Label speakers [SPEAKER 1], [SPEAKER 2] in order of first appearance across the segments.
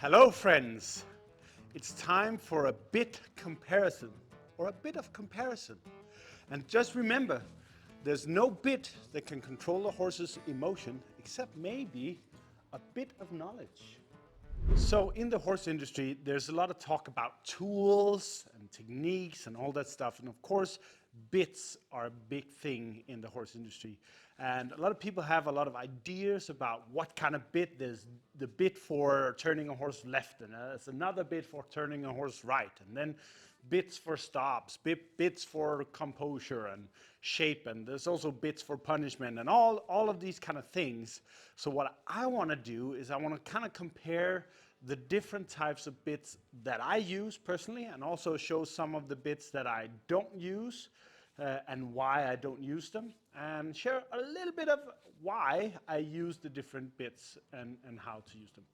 [SPEAKER 1] Hello friends, it's time for a bit comparison, or a bit of comparison. And just remember, there's no bit that can control a horse's emotion except maybe a bit of knowledge. So in the horse industry, there's a lot of talk about tools and techniques and all that stuff. And of course, bits are a big thing in the horse industry. And a lot of people have a lot of ideas about what kind of bit. There's the bit for turning a horse left, and there's another bit for turning a horse right. And then bits for stops, bits for composure and shape, and there's also bits for punishment and all of these kind of things. So what I want to do is I want to kind of compare the different types of bits that I use personally, and also show some of the bits that I don't use and why I don't use them, and share a little bit of why I use the different bits and how to use them.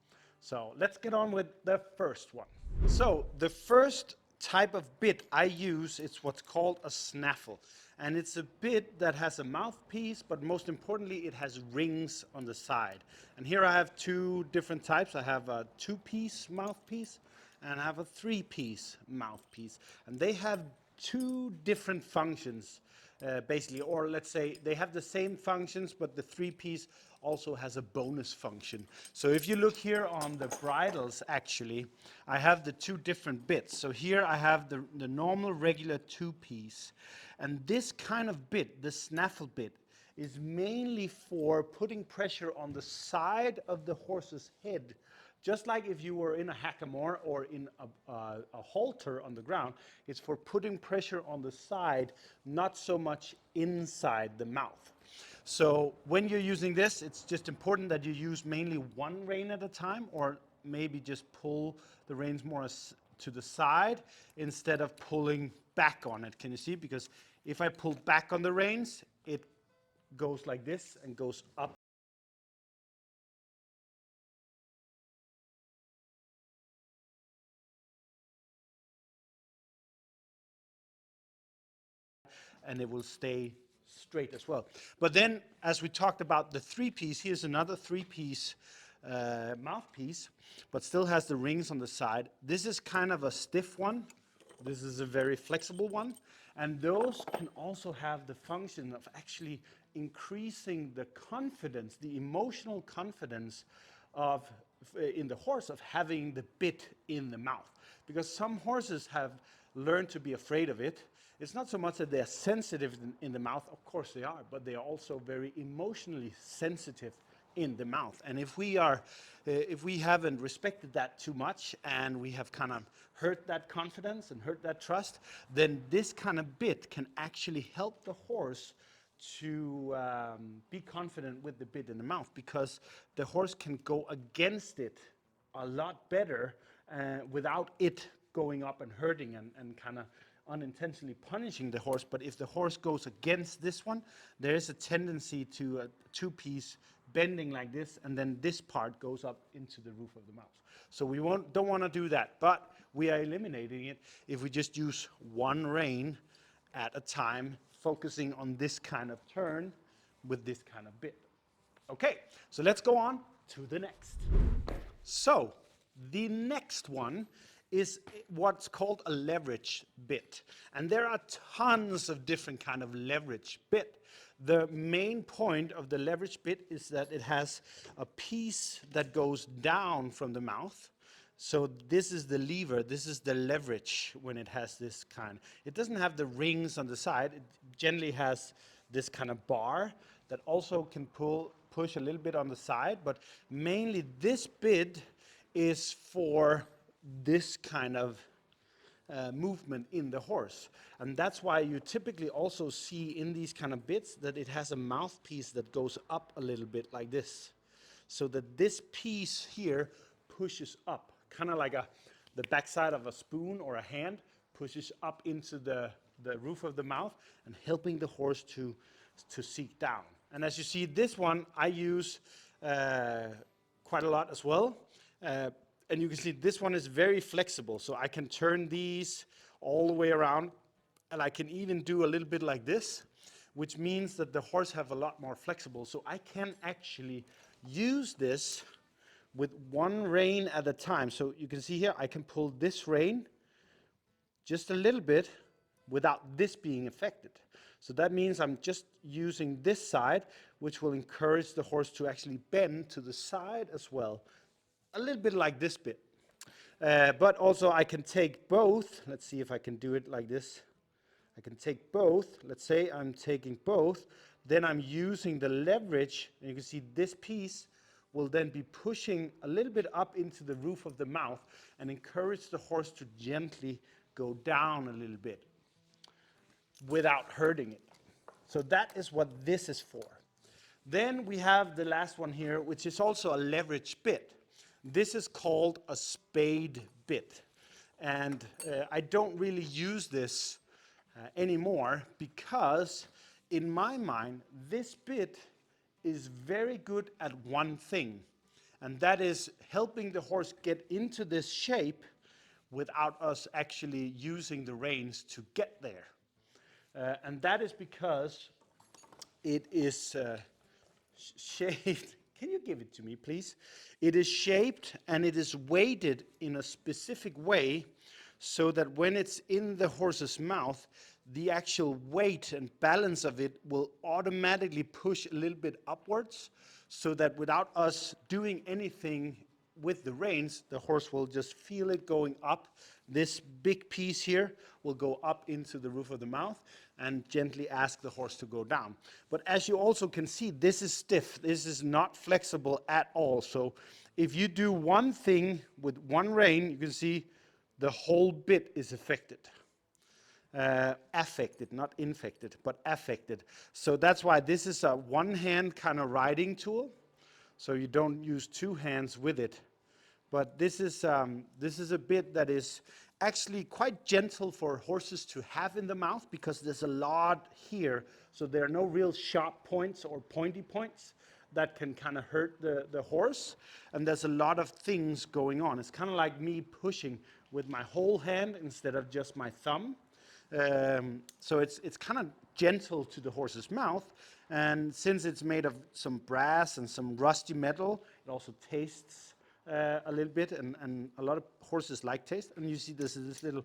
[SPEAKER 1] So let's get on with the first one. So the first type of bit I use is what's called a snaffle. And it's a bit that has a mouthpiece, but most importantly, it has rings on the side. And here I have two different types. I have a 2-piece mouthpiece and I have a 3-piece mouthpiece. And they have two different functions, basically, or let's say they have the same functions, but the 3-piece also has a bonus function. So if you look here on the bridles, actually, I have the two different bits. So here I have the normal regular 2-piece. And this kind of bit, the snaffle bit, is mainly for putting pressure on the side of the horse's head. Just like if you were in a hackamore or in a halter on the ground, it's for putting pressure on the side, not so much inside the mouth. So when you're using this, it's just important that you use mainly one rein at a time, or maybe just pull the reins more to the side instead of pulling back on it. Can you see? Because if I pull back on the reins, it goes like this and goes up. And it will stay straight as well. But then, as we talked about the 3-piece, here's another 3-piece mouthpiece, but still has the rings on the side. This is kind of a stiff one. This is a very flexible one. And those can also have the function of actually increasing the confidence, the emotional confidence of in the horse of having the bit in the mouth. Because some horses have learned to be afraid of it. It's not so much that they're sensitive in the mouth, of course they are, but they are also very emotionally sensitive in the mouth. And if we haven't respected that too much, and we have kind of hurt that confidence and hurt that trust, then this kind of bit can actually help the horse to be confident with the bit in the mouth, because the horse can go against it a lot better without it going up and hurting and kind of unintentionally punishing the horse. But if the horse goes against this one, there is a tendency to a 2-piece bending like this, and then this part goes up into the roof of the mouth. So we don't want to do that, but we are eliminating it if we just use one rein at a time, focusing on this kind of turn with this kind of bit. Okay, so let's go on to the next. So the next one is what's called a leverage bit. And there are tons of different kind of leverage bit. The main point of the leverage bit is that it has a piece that goes down from the mouth. So this is the lever, this is the leverage when it has this kind. It doesn't have the rings on the side. It generally has this kind of bar that also can push a little bit on the side, but mainly this bit is for this kind of movement in the horse. And that's why you typically also see in these kind of bits that it has a mouthpiece that goes up a little bit like this. So that this piece here pushes up, kind of like the backside of a spoon or a hand pushes up into the roof of the mouth and helping the horse to seek down. And as you see, this one I use quite a lot as well. And you can see this one is very flexible, so I can turn these all the way around, and I can even do a little bit like this, which means that the horse have a lot more flexible. So I can actually use this with one rein at a time. So you can see here, I can pull this rein just a little bit without this being affected. So that means I'm just using this side, which will encourage the horse to actually bend to the side as well. A little bit like this bit. But also I can take both. Let's see if I can do it like this. I can take both. Let's say I'm taking both. Then I'm using the leverage. And you can see this piece will then be pushing a little bit up into the roof of the mouth and encourage the horse to gently go down a little bit without hurting it. So that is what this is for. Then we have the last one here, which is also a leverage bit. This is called a spade bit. And I don't really use this anymore because in my mind, this bit is very good at one thing. And that is helping the horse get into this shape without us actually using the reins to get there. And that is because it is shaped. Can you give it to me, please? It is shaped and it is weighted in a specific way so that when it's in the horse's mouth, the actual weight and balance of it will automatically push a little bit upwards so that without us doing anything with the reins, the horse will just feel it going up. This big piece here will go up into the roof of the mouth and gently ask the horse to go down. But as you also can see, this is stiff. This is not flexible at all. So if you do one thing with one rein, you can see the whole bit is affected. Affected, not infected, but affected. So that's why this is a one-hand kind of riding tool. So you don't use two hands with it. But this is a bit that is actually quite gentle for horses to have in the mouth because there's a lot here. So there are no real sharp points or pointy points that can kind of hurt the horse. And there's a lot of things going on. It's kind of like me pushing with my whole hand instead of just my thumb. So it's kind of gentle to the horse's mouth. And since it's made of some brass and some rusty metal, it also tastes a little bit, and a lot of horses like taste. And you see this little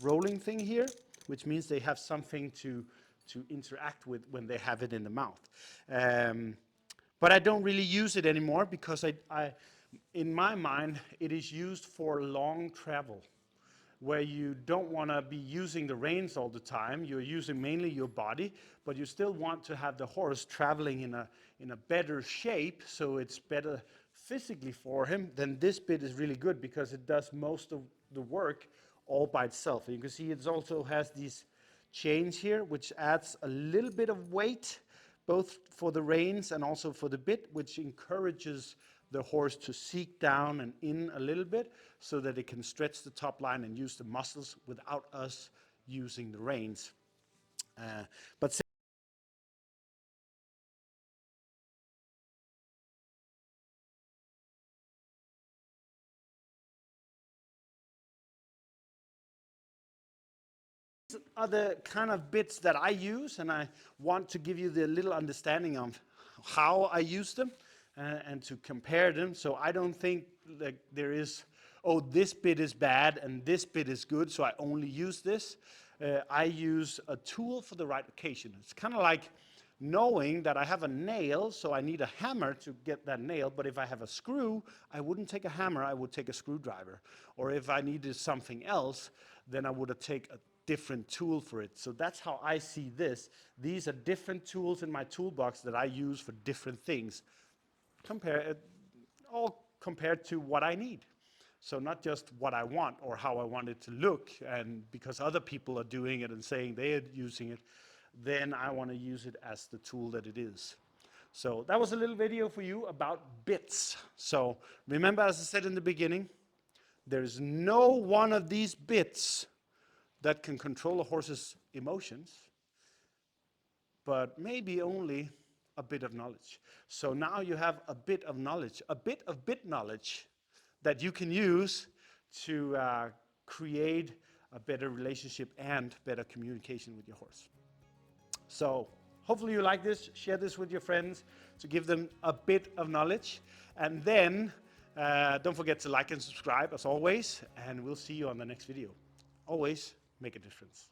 [SPEAKER 1] rolling thing here, which means they have something to interact with when they have it in the mouth. But I don't really use it anymore because in my mind, it is used for long travel, where you don't want to be using the reins all the time. You're using mainly your body, but you still want to have the horse traveling in a better shape, so it's better physically for him. Then this bit is really good because it does most of the work all by itself. And you can see it also has these chains here, which adds a little bit of weight, both for the reins and also for the bit, which encourages the horse to seek down and in a little bit so that it can stretch the top line and use the muscles without us using the reins. But are the kind of bits that I use, and I want to give you the little understanding of how I use them and to compare them. So I don't think that there is, oh, this bit is bad and this bit is good, so I only use this. I use a tool for the right occasion. It's kind of like knowing that I have a nail, so I need a hammer to get that nail, but if I have a screw, I wouldn't take a hammer, I would take a screwdriver. Or if I needed something else, then I would take a different tool for it. So that's how I see this. These are different tools in my toolbox that I use for different things, all compared to what I need. So not just what I want or how I want it to look, and because other people are doing it and saying they are using it, then I want to use it as the tool that it is. So that was a little video for you about bits. So remember, as I said in the beginning, there's no one of these bits that can control a horse's emotions, but maybe only a bit of knowledge. So now you have a bit of knowledge, a bit of bit knowledge that you can use to create a better relationship and better communication with your horse. So hopefully you like this. Share this with your friends to give them a bit of knowledge. And then Don't forget to like and subscribe as always, and we'll see you on the next video. Always make a difference.